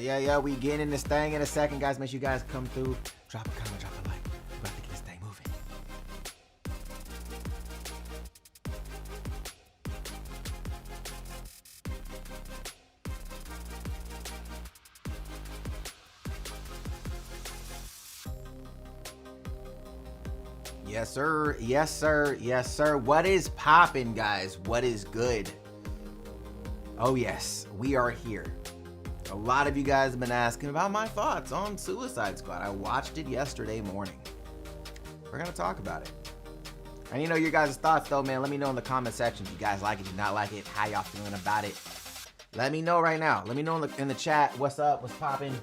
Yeah. We get in this thing in a second, guys. Make sure you guys come through. Drop a comment, drop a like. We're about to get this thing moving. Yes, sir. Yes, sir. Yes, sir. What is poppin', guys? What is good? Oh, yes. We are here. A lot of you guys have been asking about my thoughts on Suicide Squad. I watched it yesterday morning. We're going to talk about it. I need to know your guys' thoughts, though, man. Let me know in the comment section if you guys like it, do not like it, how y'all feeling about it. Let me know right now. Let me know in the chat what's up, what's popping,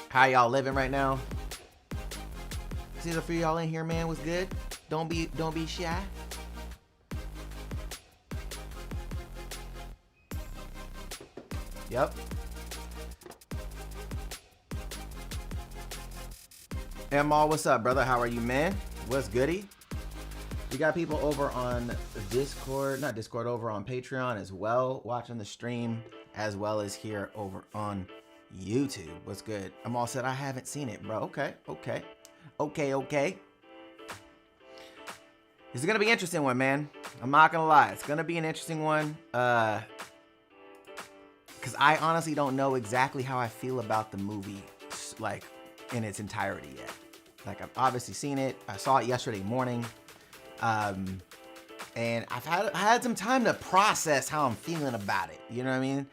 how y'all living right now. See the few y'all in here, man. What's good? Don't be shy. Yep. Emma, what's up, brother? How are you, man? What's goody? We got people over on Discord, not Discord, over on Patreon as well, watching the stream, as well as here over on YouTube. What's good? I'm all set. I haven't seen it, bro. Okay. This is gonna be an interesting one, man. I'm not gonna lie. It's gonna be an interesting one. Because I honestly don't know exactly how I feel about the movie, like, in its entirety yet. Like, I've obviously seen it. I saw it yesterday morning. And I had some time to process how I'm feeling about it. You know what I mean?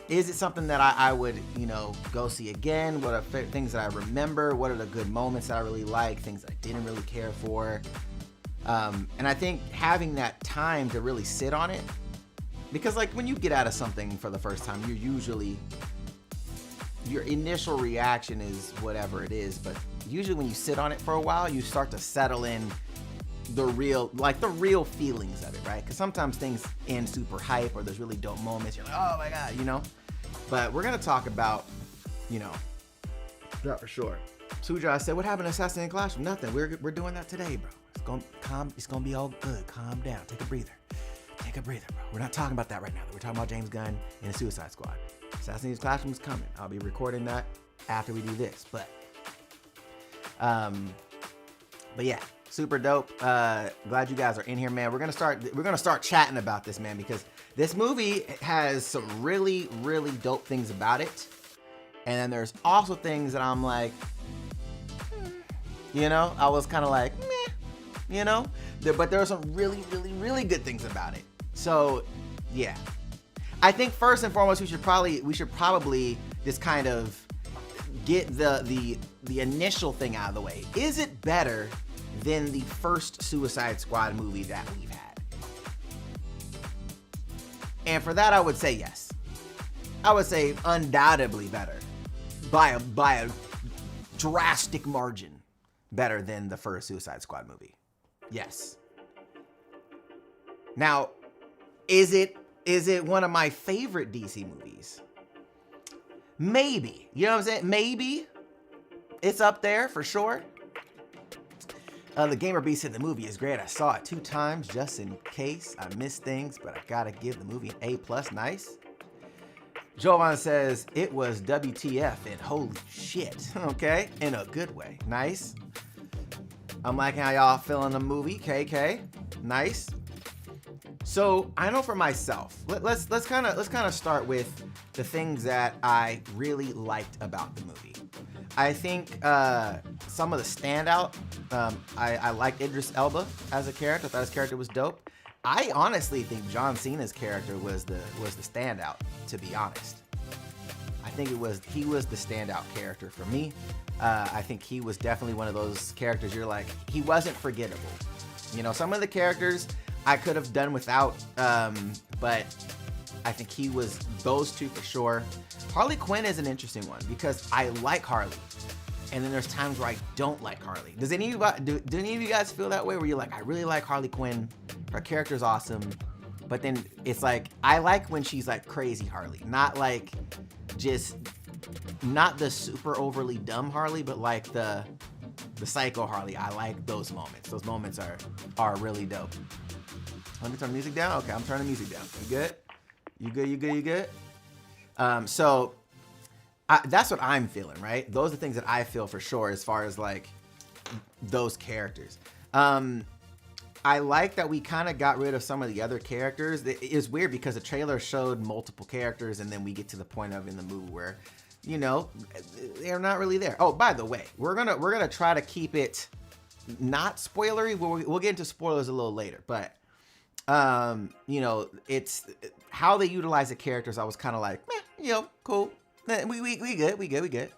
Is it something that I would, you know, go see again? What are things that I remember? What are the good moments that I really like? Things that I didn't really care for? And I think having that time to really sit on it, because like when you get out of something for the first time, you're usually, your initial reaction is whatever it is, but usually when you sit on it for a while, you start to settle in the real feelings of it, right? Because sometimes things end super hype or there's really dope moments. You're like, oh my God, you know? But we're going to talk about, you know, that for sure. Suja said, what happened to Assassin in the Classroom? Nothing. We're doing that today, bro. It's gonna be all good. Calm down. Take a breather. Take a breather, bro. We're not talking about that right now. We're talking about James Gunn and the Suicide Squad. Assassin in the Classroom is coming. I'll be recording that after we do this. But yeah, super dope. Glad you guys are in here, man. We're gonna start chatting about this, man, because this movie has some really, really dope things about it. And then there's also things that I'm like, you know, I was kind of like, meh, you know, but there are some really, really, really good things about it. So yeah, I think first and foremost, we should probably just kind of get the initial thing out of the way. Is it better than the first Suicide Squad movie that we've had? And for that, I would say yes. I would say undoubtedly better by a drastic margin, better than the first Suicide Squad movie. Yes. Now, is it one of my favorite DC movies? Maybe. You know what I'm saying? Maybe. It's up there for sure. The Gamer Beast said the movie is great. I saw it 2 times just in case I missed things, but I gotta give the movie an A+. Nice. Jovan says it was WTF and holy shit. Okay, in a good way. Nice. I'm liking how y'all feeling the movie. KK. Nice. So I know for myself, let's kind of start with the things that I really liked about the movie. I think some of the standout, I liked Idris Elba as a character. I thought his character was dope. I honestly think John Cena's character was the standout, to be honest. I think he was the standout character for me. I think he was definitely one of those characters you're like, he wasn't forgettable. You know, some of the characters I could have done without, but I think he was those two for sure. Harley Quinn is an interesting one because I like Harley, and then there's times where I don't like Harley. Do any of you guys feel that way, where you're like, I really like Harley Quinn, her character's awesome, but then it's like, I like when she's like crazy Harley, not like not the super overly dumb Harley, but like the psycho Harley. I like those moments. Those moments are really dope. Let me turn the music down. Okay, I'm turning the music down. You good? You good? So that's what I'm feeling, right? Those are the things that I feel for sure as far as like those characters. I like that we kind of got rid of some of the other characters. It's weird because the trailer showed multiple characters, and then we get to the point in the movie where, you know, they're not really there. Oh, by the way, we're gonna try to keep it not spoilery. We'll get into spoilers a little later, but you know, it's how they utilize the characters. I was kind of like, you know, cool. We good.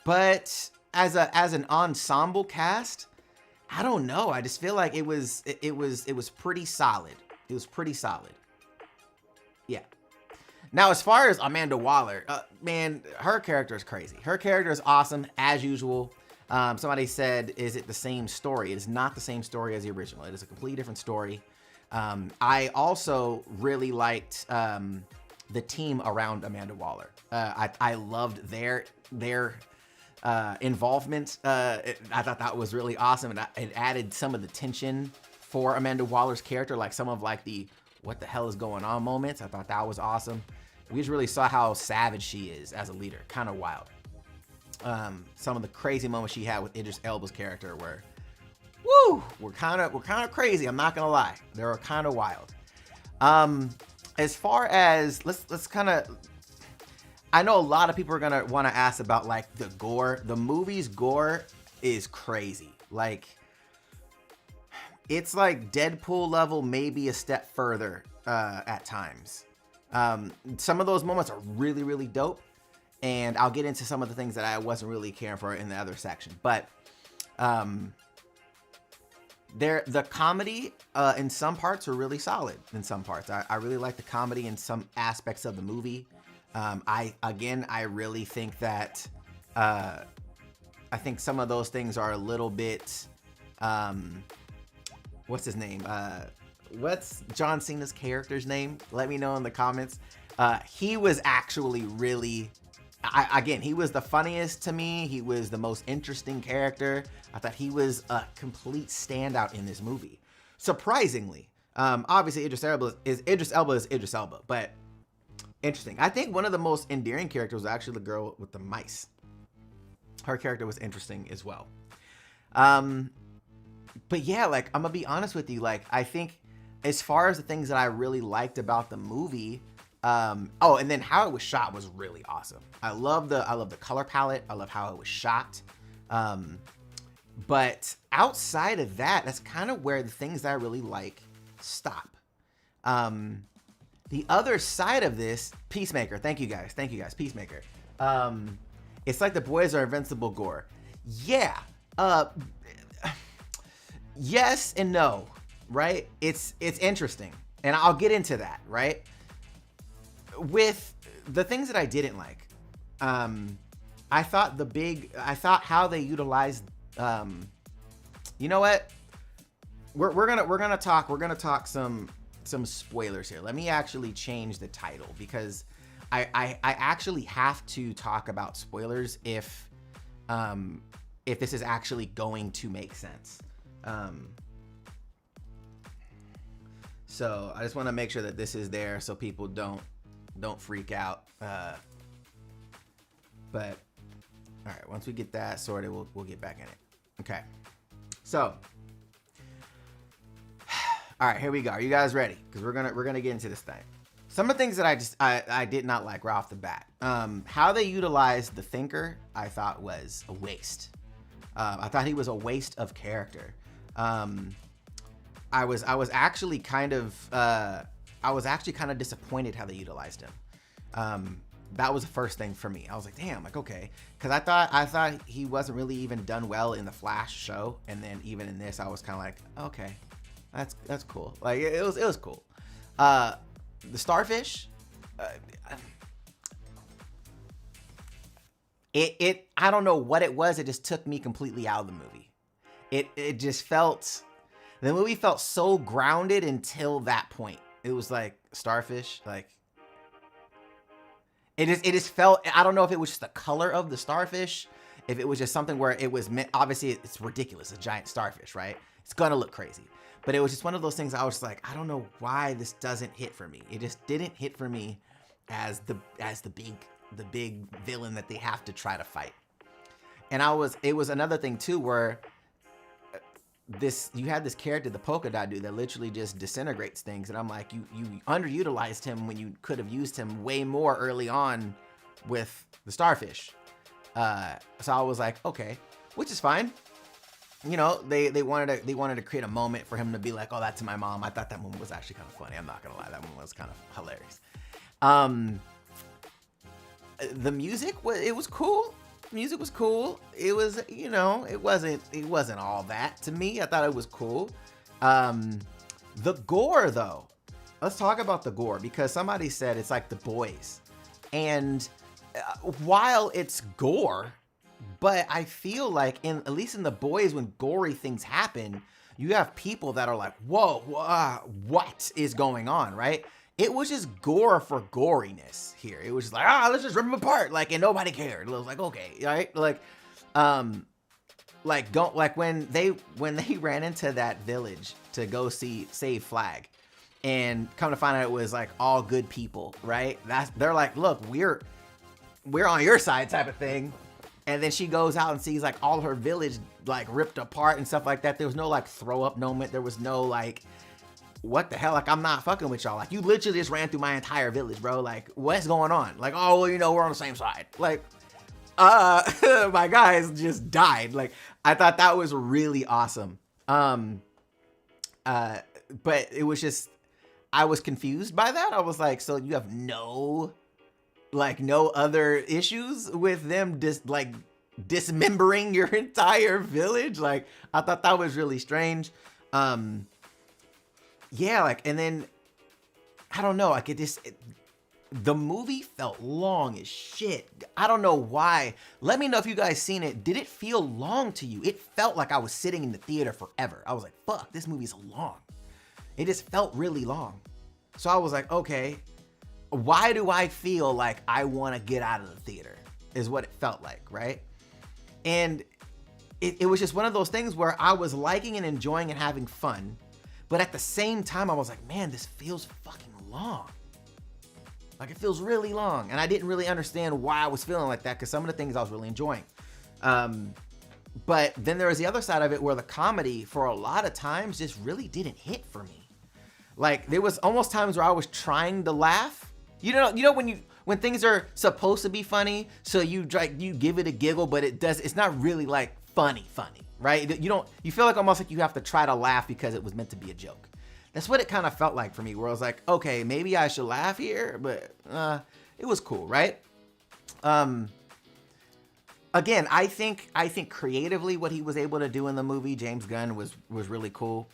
But as an ensemble cast, I don't know. I just feel like it was pretty solid. It was pretty solid. Yeah. Now, as far as Amanda Waller, man, her character is crazy. Her character is awesome as usual. Somebody said, is it the same story? It is not the same story as the original. It is a completely different story. I also really liked the team around Amanda Waller. I loved their involvement. I thought that was really awesome, and it added some of the tension for Amanda Waller's character, like some of like the what the hell is going on moments. I thought that was awesome. We just really saw how savage she is as a leader. Kind of wild. Some of the crazy moments she had with Idris Elba's character were, we're kind of crazy. I'm not gonna lie, they were kind of wild. As far as let's kind of, I know a lot of people are gonna want to ask about like the gore. The movie's gore is crazy. Like, it's like Deadpool level, maybe a step further at times. Some of those moments are really, really dope. And I'll get into some of the things that I wasn't really caring for in the other section. But the comedy in some parts are really solid in some parts. I really like the comedy in some aspects of the movie. I really think that I think some of those things are a little bit, what's his name? What's John Cena's character's name? Let me know in the comments. He was actually really... he was the funniest to me. He was the most interesting character. I thought he was a complete standout in this movie. Surprisingly, obviously Idris Elba is Idris Elba, but interesting. I think one of the most endearing characters was actually the girl with the mice. Her character was interesting as well. But yeah, like, I'm gonna be honest with you. Like, I think as far as the things that I really liked about the movie, and then how it was shot was really awesome. I love the color palette. I love how it was shot. But outside of that, that's kind of where the things that I really like stop. The other side of this, Peacemaker. Thank you guys, Peacemaker. It's like the boys are invincible gore. Yeah. Yes and no, right? It's interesting, and I'll get into that, right? With the things that I didn't like, I thought how they utilized, you know what? We're gonna talk some spoilers here. Let me actually change the title, because I actually have to talk about spoilers if this is actually going to make sense. So I just want to make sure that this is there so people don't freak out. But all right, once we get that sorted, we'll get back in it. Okay. So, all right, here we go. Are you guys ready? Because we're gonna get into this thing. Some of the things that I did not like right off the bat. How they utilized the Thinker, I thought was a waste. I thought he was a waste of character. I was actually kind of disappointed how they utilized him. That was the first thing for me. I was like, damn, like, okay, because I thought he wasn't really even done well in the Flash show, and then even in this, I was kind of like, okay, that's cool. Like it was cool. The Starfish, I don't know what it was. It just took me completely out of the movie. It just felt, the movie felt so grounded until that point. It was like Starfish, like it just felt, I don't know if it was just the color of the starfish, if it was just something where it was meant, obviously it's ridiculous, a giant starfish, right? It's gonna look crazy. But it was just one of those things I was like, I don't know why this doesn't hit for me. It just didn't hit for me as the big villain that they have to try to fight. And it was another thing too, where you had this character, the polka dot dude, that literally just disintegrates things, and I'm like, you underutilized him when you could have used him way more early on with the starfish. So I was like, okay, which is fine. You know, they wanted to create a moment for him to be like, oh, that's my mom. I thought that moment was actually kind of funny. I'm not gonna lie, that one was kind of hilarious. The music was cool. Music was cool. It was, you know, it wasn't all that to me. I thought it was cool. The gore though, let's talk about the gore, because somebody said it's like The Boys, and while it's gore, but I feel like at least in The Boys, when gory things happen, you have people that are like, whoa, what is going on, right? It was just gore for goriness here. It was just like, let's just rip them apart, like, and nobody cared. It was like, okay, right? Like when they ran into that village to go save Flag, and come to find out it was like all good people, right? They're like, look, we're on your side type of thing. And then she goes out and sees like all her village like ripped apart and stuff like that. There was no like throw up moment. There was no like, what the hell? Like, I'm not fucking with y'all. Like, you literally just ran through my entire village, bro. Like, what's going on? Like, oh, well, you know, we're on the same side. Like, my guys just died. Like, I thought that was really awesome. But it was just, I was confused by that. I was like, so you have no other issues with them dismembering your entire village? Like, I thought that was really strange. Yeah, like, and then I don't know, like the movie felt long as shit. I don't know why. Let me know if you guys seen it. Did it feel long to you? It felt like I was sitting in the theater forever. I was like, fuck, this movie's long. It just felt really long. So I was like, okay, why do I feel like I want to get out of the theater is what it felt like, right? And it was just one of those things where I was liking and enjoying and having fun, but at the same time, I was like, man, this feels fucking long. Like, it feels really long. And I didn't really understand why I was feeling like that, because some of the things I was really enjoying. But then there was the other side of it where the comedy, for a lot of times, just really didn't hit for me. Like, there was almost times where I was trying to laugh. You know when things are supposed to be funny, so you give it a giggle, but it's not really like funny, right? You feel like almost like you have to try to laugh because it was meant to be a joke. That's what it kind of felt like for me, where I was like, okay, maybe I should laugh here, but it was cool, right? Again, I think creatively what he was able to do in the movie, James Gunn, was really cool.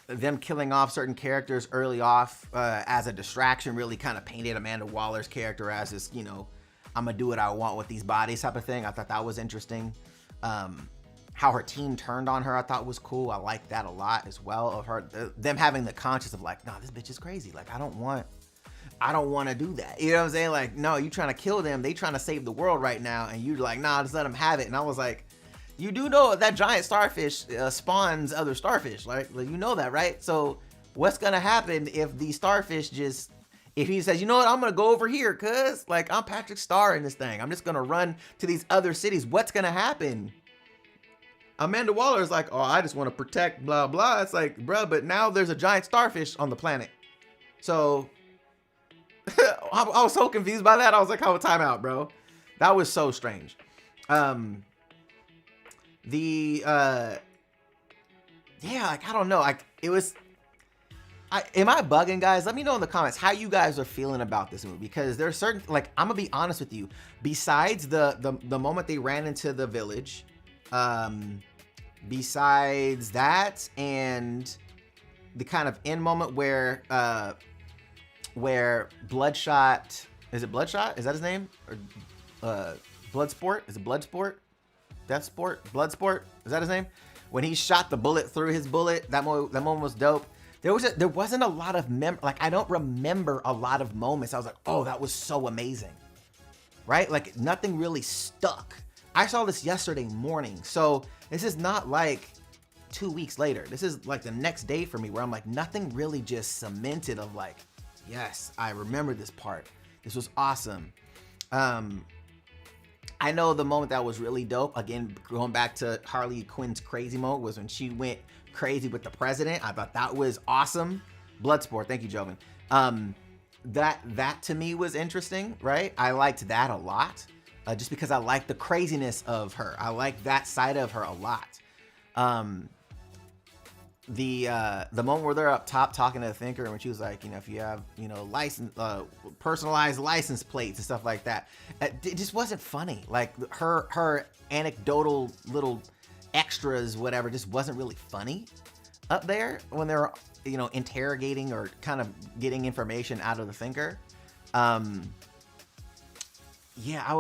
Them killing off certain characters early off as a distraction really kind of painted Amanda Waller's character as this, you know, I'm gonna do what I want with these bodies type of thing. I thought that was interesting. How her team turned on her, I thought was cool. I liked that a lot as well, of her, them having the conscience of like, no, this bitch is crazy. Like, I don't want to do that. You know what I'm saying? Like, no, you trying to kill them. They trying to save the world right now. And you like, nah, just let them have it. And I was like, you do know that giant starfish spawns other starfish, right? Like, you know that, right? So what's going to happen if the starfish if he says, you know what, I'm going to go over here, cuz like, I'm Patrick Star in this thing. I'm just going to run to these other cities. What's going to happen? Amanda Waller is like, oh, I just want to protect blah, blah. It's like, bruh, but now there's a giant starfish on the planet. So I was so confused by that. I was like, oh, time out, bro. That was so strange. Yeah, like, I don't know. Like, it was, am I bugging, guys? Let me know in the comments how you guys are feeling about this movie, because there's certain, like, I'm gonna be honest with you. Besides the moment they ran into the village, besides that, and the kind of end moment where Bloodshot, is it Bloodshot? Is that his name? Or Bloodsport? Is it Bloodsport? Deathsport? Bloodsport? Is that his name? When he shot the bullet through his bullet, that moment was dope. There wasn't a lot of I don't remember a lot of moments I was like, oh, that was so amazing, right? Like, nothing really stuck. I saw this yesterday morning, so this is not like 2 weeks later. This is like the next day for me, where I'm like, nothing really just cemented of like, yes, I remember this part. This was awesome. I know the moment that was really dope, again, going back to Harley Quinn's crazy moment, was when she went crazy with the president. I thought that was awesome. Bloodsport, thank you, Joven. That to me was interesting, right? I liked that a lot, just because I like the craziness of her. I like that side of her a lot. The moment where they're up top talking to the Thinker, and when she was like, you know, if you have, you know, personalized license plates and stuff like that, it just wasn't funny. Like, her anecdotal little extras, whatever, just wasn't really funny up there when they're, you know, interrogating or kind of getting information out of the Thinker. Yeah, I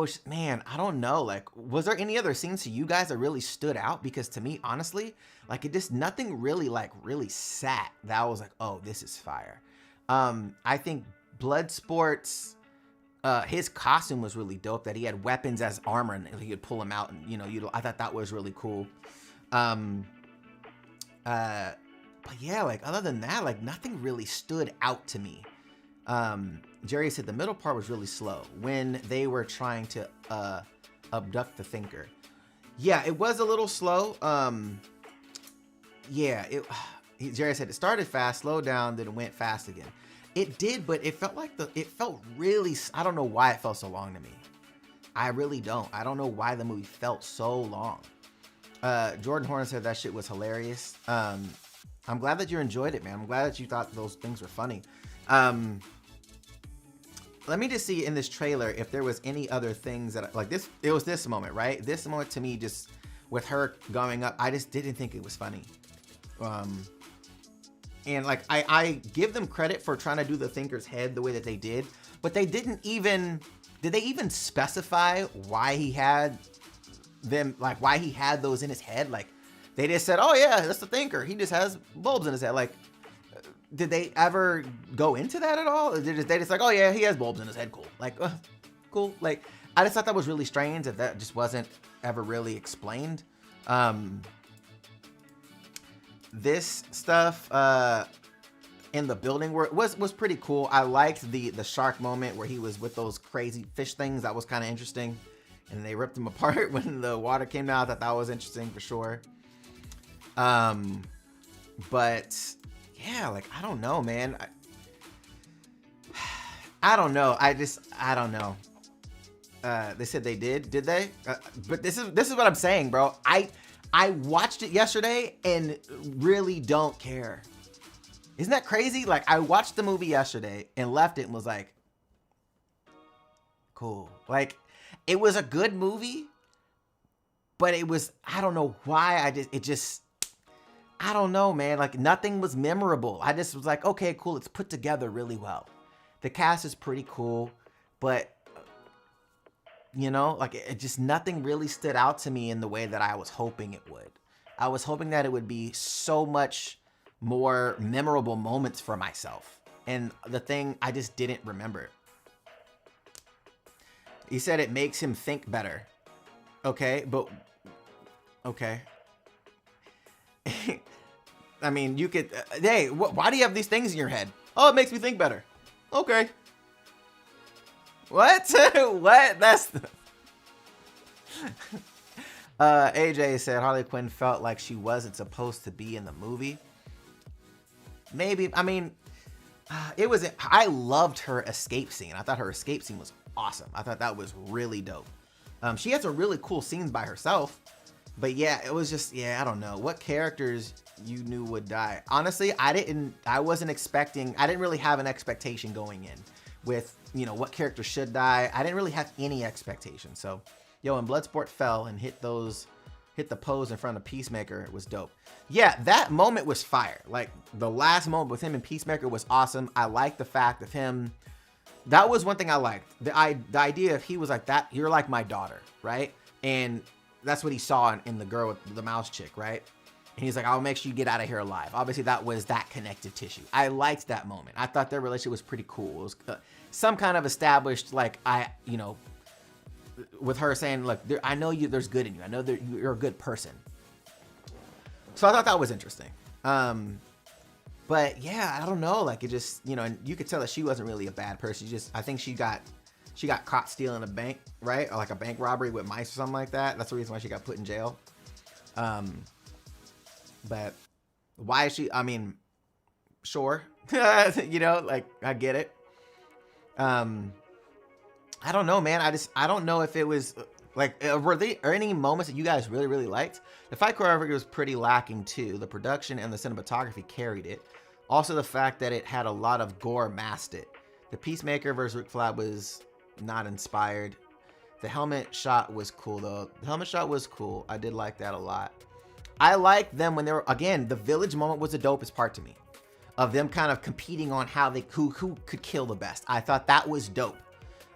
don't know. Like, was there any other scenes to you guys that really stood out? Because to me, honestly, like, it just, nothing really, like, really sat that I was like, oh, this is fire. I think Bloodsport's, his costume was really dope, that he had weapons as armor and he could pull them out, and, you know, I thought that was really cool. But yeah, like, other than that, like, nothing really stood out to me. Jerry said the middle part was really slow when they were trying to abduct the Thinker. Yeah, it was a little slow. Yeah, Jerry said it started fast, slowed down, then it went fast again. It did, but it felt like it felt really, I don't know why it felt so long to me. I really don't. I don't know why the movie felt so long. Jordan Horner said that shit was hilarious. I'm glad that you enjoyed it, man. I'm glad that you thought those things were funny. Let me just see in this trailer if there was any other things that, like, this, it was this moment, right? This moment to me, just with her going up, I just didn't think it was funny. And like, I give them credit for trying to do the Thinker's head the way that they did, but they did they even specify why he had them, like, why he had those in his head? Like, they just said, oh yeah, that's the Thinker. He just has bulbs in his head. Like, did they ever go into that at all? Or they just like, oh yeah, he has bulbs in his head. Cool. Like, cool. Like, I just thought that was really strange that just wasn't ever really explained. This stuff in the building was pretty cool. I liked the shark moment where he was with those crazy fish things. That was kind of interesting. And they ripped them apart when the water came out. I thought that was interesting for sure. But yeah, like, I don't know, man. I don't know. I don't know. They said they did they? But this is what I'm saying, bro. I watched it yesterday and really don't care. Isn't that crazy? Like, I watched the movie yesterday and left it and was like, cool. Like, it was a good movie, but it was, I don't know why, I don't know, man. Like, nothing was memorable. I just was like, okay, cool. It's put together really well. The cast is pretty cool, but, you know, like, it just, nothing really stood out to me in the way that I was hoping it would. I was hoping that it would be so much more memorable moments for myself. And the thing, I just didn't remember. He said it makes him think better. Okay, but, okay. I mean, you could, hey, why do you have these things in your head? Oh, it makes me think better. Okay. What? What? That's the... AJ said Harley Quinn felt like she wasn't supposed to be in the movie. Maybe, I mean, I loved her escape scene. I thought her escape scene was awesome. I thought that was really dope. She had some really cool scenes by herself. But yeah, it was just, yeah, I don't know. What characters you knew would die? Honestly, I didn't really have an expectation going in with, you know, what character should die. I didn't really have any expectation. So, yo, when Bloodsport fell and hit the pose in front of Peacemaker, it was dope. Yeah, that moment was fire. Like, the last moment with him and Peacemaker was awesome. I liked the fact of him. That was one thing I liked. The idea of he was like, that, you're like my daughter, right? And that's what he saw in the girl with the mouse chick, right? And he's like, I'll make sure you get out of here alive. Obviously, that was that connective tissue. I liked that moment. I thought their relationship was pretty cool. It was some kind of established, like, you know, with her saying, look, I know there's good in you. I know that you're a good person. So I thought that was interesting. But yeah, I don't know. Like, it just, you know, and you could tell that she wasn't really a bad person. I think she got caught stealing a bank, right? Or like a bank robbery with mice or something like that. That's the reason why she got put in jail. But why is she, I mean, sure. You know, like, I get it. I don't know, man. I don't know if it was like, were there any moments that you guys really, really liked? The fight choreography was pretty lacking too. The production and the cinematography carried it. Also, the fact that it had a lot of gore masked it. The Peacemaker versus Rick Flag was not inspired. The helmet shot was cool though. The helmet shot was cool. I did like that a lot. I liked them when they were, again, the village moment was the dopest part to me. Of them kind of competing on who could kill the best. I thought that was dope.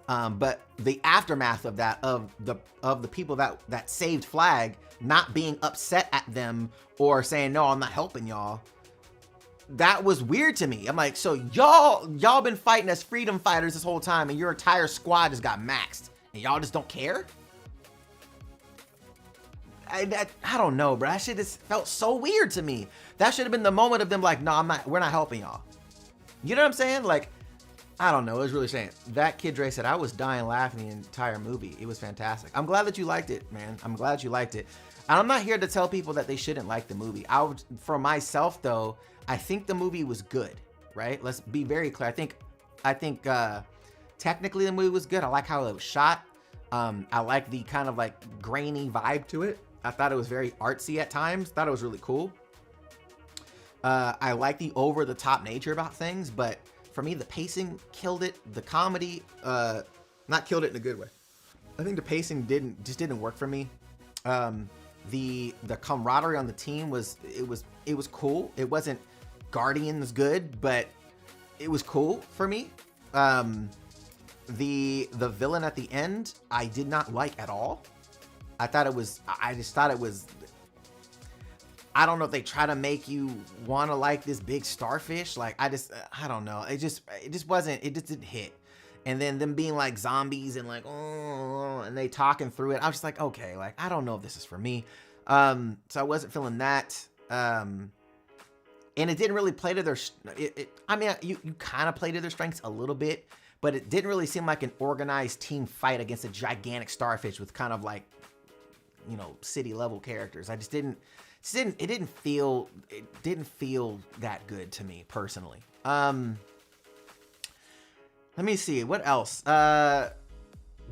But the aftermath of that, of the people that saved Flag not being upset at them or saying, no, I'm not helping y'all. That was weird to me. I'm like, so y'all been fighting as freedom fighters this whole time and your entire squad just got maxed and y'all just don't care? I don't know, bro. That shit just felt so weird to me. That should have been the moment of them like, no, we're not helping y'all. You know what I'm saying? Like, I don't know. It was really saying. That Kid Dre said, I was dying laughing the entire movie. It was fantastic. I'm glad that you liked it, man. I'm glad you liked it. And I'm not here to tell people that they shouldn't like the movie. For myself, though, I think the movie was good, right? Let's be very clear. I think technically the movie was good. I like how it was shot. I like the kind of like grainy vibe to it. I thought it was very artsy at times. Thought it was really cool. I like the over-the-top nature about things, but for me, the pacing killed it. The comedy, not killed it in a good way. I think the pacing didn't work for me. The camaraderie on the team was cool. It wasn't Guardians good, but it was cool for me. The villain at the end, I did not like at all. I just thought it was, I don't know if they try to make you want to like this big starfish. Like, I don't know. It just didn't hit. And then them being like zombies and like, oh, and they talking through it. I was just like, okay, like, I don't know if this is for me. So I wasn't feeling that. And it didn't really play to their, I mean, you kind of play to their strengths a little bit, but it didn't really seem like an organized team fight against a gigantic starfish with kind of like, you know, city level characters. It didn't feel that good to me personally. Let me see what else. Yeah,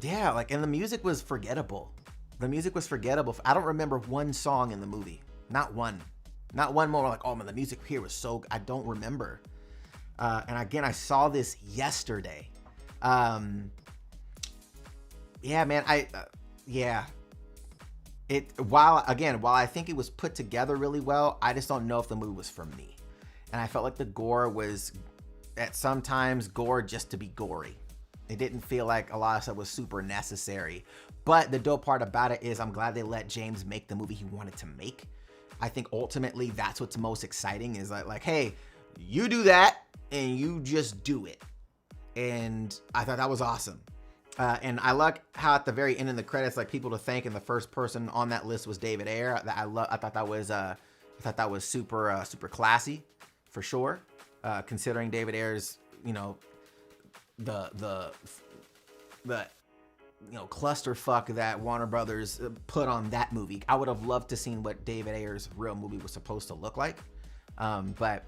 like, and the music was forgettable. I don't remember one song in the movie, not one. Not one moment like, oh man, the music here was so, I don't remember. And again, I saw this yesterday. Yeah, man, while I think it was put together really well, I just don't know if the movie was for me. And I felt like the gore was, at sometimes, gore just to be gory. It didn't feel like a lot of stuff was super necessary. But the dope part about it is I'm glad they let James make the movie he wanted to make. I think ultimately that's what's most exciting, is like, hey, you do that and you just do it. And I thought that was awesome. And I like how at the very end of the credits, like, people to thank, and the first person on that list was David Ayer. I thought that was super classy, for sure. Considering David Ayer's, the clusterfuck that Warner Brothers put on that movie. I would have loved to seen what David Ayer's real movie was supposed to look like. But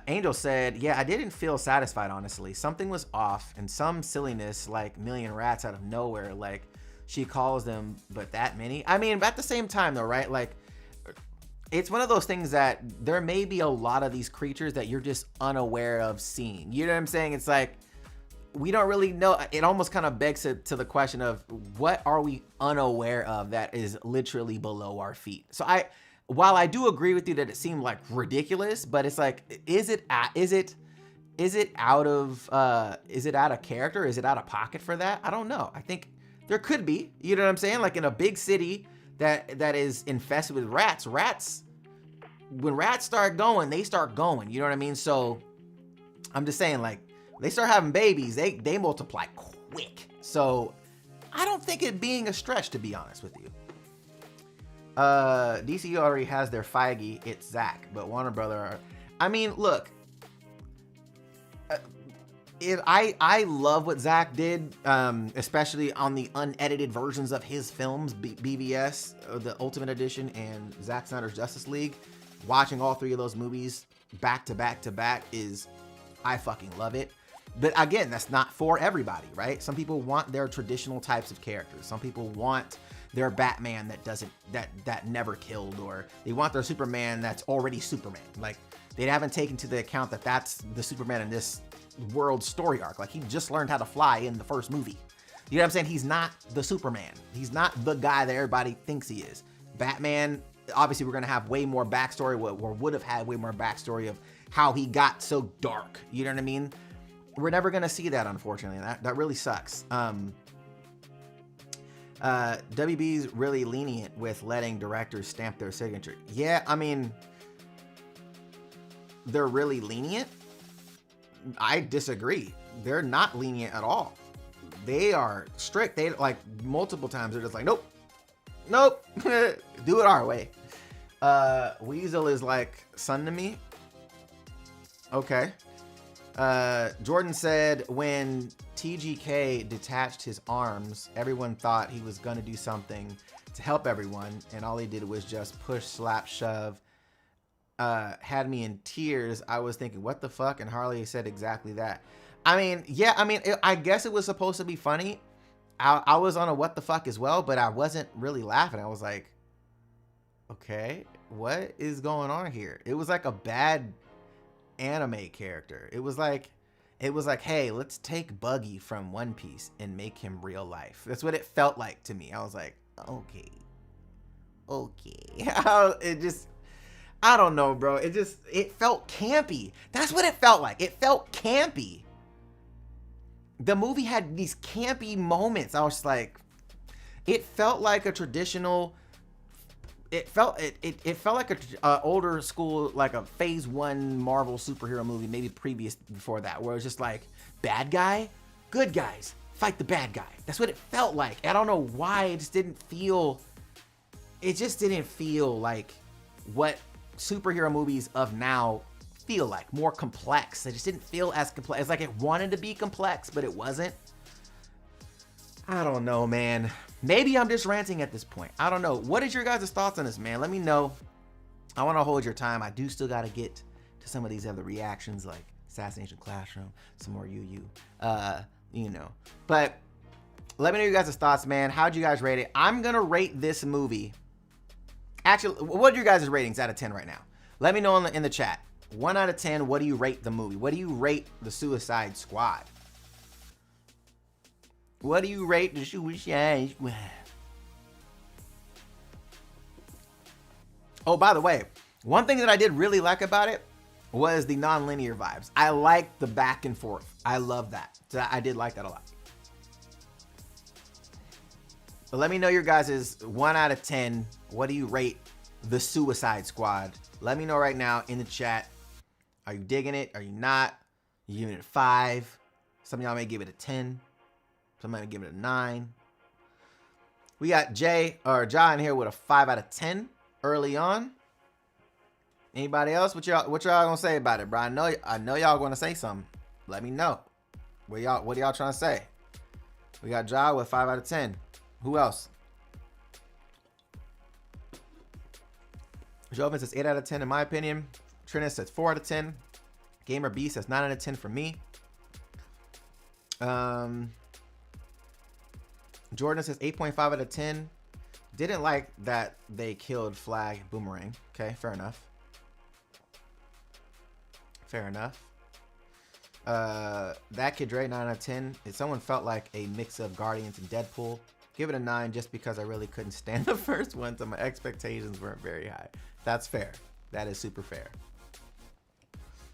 Angel said, yeah, I didn't feel satisfied, honestly. Something was off, and some silliness like million rats out of nowhere, like she calls them, but that many. I mean, at the same time though, right? Like, it's one of those things that there may be a lot of these creatures that you're just unaware of seeing. You know what I'm saying? It's like, we don't really know. It almost kind of begs to the question of, what are we unaware of that is literally below our feet? So while I do agree with you that it seemed like ridiculous, but it's like, is it out of character? Is it out of pocket for that? I don't know. I think there could be, you know what I'm saying? Like, in a big city that is infested with rats, when rats start going, they start going, you know what I mean? So I'm just saying, like, they start having babies, they multiply quick. So I don't think it being a stretch, to be honest with you. DC already has their Feige, it's Zach, but Warner Brother, I mean, look, I love what Zach did, especially on the unedited versions of his films, BVS, the Ultimate Edition, and Zack Snyder's Justice League. Watching all three of those movies back to back to back I fucking love it. But again, that's not for everybody, right? Some people want their traditional types of characters. Some people want their Batman that never killed, or they want their Superman that's already Superman. Like, they haven't taken to the account that that's the Superman in this world story arc. Like, he just learned how to fly in the first movie. You know what I'm saying? He's not the Superman. He's not the guy that everybody thinks he is. Batman, obviously, we're going to have way more backstory, or would have had way more backstory of how he got so dark. You know what I mean? We're never going to see that, unfortunately. That really sucks. WB's really lenient with letting directors stamp their signature. Yeah, I mean, they're really lenient. I disagree. They're not lenient at all. They are strict. They, like, multiple times, they're just like, nope, do it our way. Weasel is like son to me. Okay. Jordan said, when TGK detached his arms, everyone thought he was going to do something to help everyone, and all he did was just push, slap, shove. Had me in tears. I was thinking, what the fuck? And Harley said exactly that. I mean, yeah, I guess it was supposed to be funny. I was on a what the fuck as well, but I wasn't really laughing. I was like, okay, what is going on here? It was like a bad anime character. It was like, hey, let's take Buggy from One Piece and make him real life. That's what it felt like to me. I was like, okay. I don't know, bro. It felt campy. That's what it felt like. It felt campy. The movie had these campy moments. I was like, it felt like a traditional, it felt like a older school, like a phase 1 Marvel superhero movie, maybe previous before that, where it was just like, bad guy, good guys, fight the bad guy. That's what it felt like. I don't know why. It just didn't feel like what superhero movies of now feel like. More complex. It just didn't feel as complex. It's like it wanted to be complex, but it wasn't. I don't know, man. Maybe I'm just ranting at this point. I don't know. What is your guys' thoughts on this, man? Let me know. I want to hold your time. I do still got to get to some of these other reactions, like Assassination Classroom, some more you know. But let me know your guys' thoughts, man. How'd you guys rate it? I'm going to rate this movie Actually, what are your guys' ratings out of 10 right now? Let me know in the chat. 1 out of 10, what do you rate the movie? What do you rate the Suicide Squad? What do you rate the Suicide Squad? Oh, by the way, one thing that I did really like about it was the non-linear vibes. I like the back and forth. I love that. So I did like that a lot. But let me know your guys' 1 out of 10. What do you rate the Suicide Squad? Let me know right now in the chat. Are you digging it? Are you not? Are you giving it a 5? Some of y'all may give it a 10. Some may give it a 9. We got John here with a 5 out of 10 early on. Anybody else? What y'all gonna say about it, bro? I know y'all gonna say something. Let me know. What are y'all trying to say? We got Ja with 5 out of 10. Who else? Joven says 8 out of 10 in my opinion. Trinus says 4 out of 10. Gamer B says 9 out of 10 for me. Jordan says 8.5 out of 10. Didn't like that they killed Flag Boomerang. Okay, fair enough. Fair enough. That Kid Dre, 9 out of 10. If someone felt like a mix of Guardians and Deadpool, give it a 9 just because I really couldn't stand the first one, so my expectations weren't very high. That's fair. That is super fair.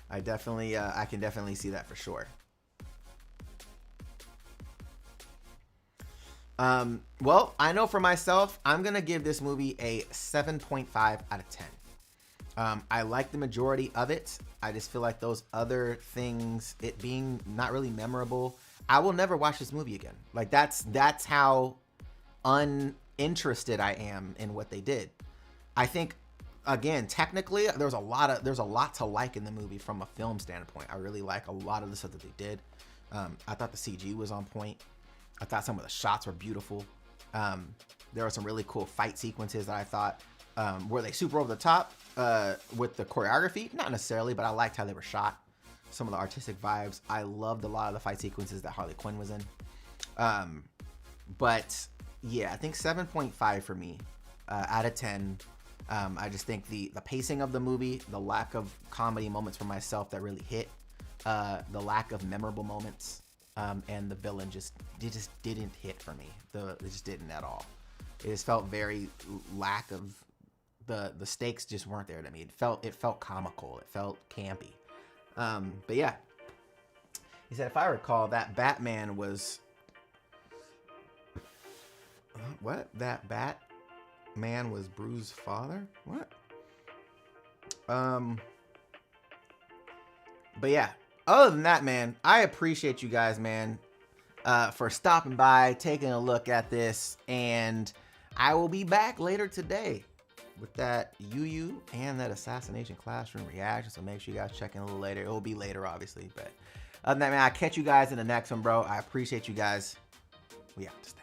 I can definitely see that for sure. Well, I know for myself, I'm going to give this movie a 7.5 out of 10. I like the majority of it. I just feel like those other things, it being not really memorable, I will never watch this movie again. Like that's how uninterested I am in what they did. I think, again, technically, there's a lot to like in the movie from a film standpoint. I really like a lot of the stuff that they did. I thought the CG was on point. I thought some of the shots were beautiful. There were some really cool fight sequences that I thought were they super over the top with the choreography? Not necessarily, but I liked how they were shot. Some of the artistic vibes. I loved a lot of the fight sequences that Harley Quinn was in. But yeah, I think 7.5 for me out of 10. I just think the pacing of the movie, the lack of comedy moments for myself that really hit, the lack of memorable moments, and the villain just didn't hit for me. It just didn't at all. It just felt very lack of the stakes just weren't there to me. It felt comical. It felt campy. But yeah, he said if I recall that Batman was what? That Batman was Bruce's father? What? But yeah, other than that, man, I appreciate you guys, man, for stopping by, taking a look at this, and I will be back later today with that UU and that Assassination Classroom reaction, so make sure you guys check in a little later. It will be later, obviously, but other than that, man, I'll catch you guys in the next one, bro. I appreciate you guys. We out this day.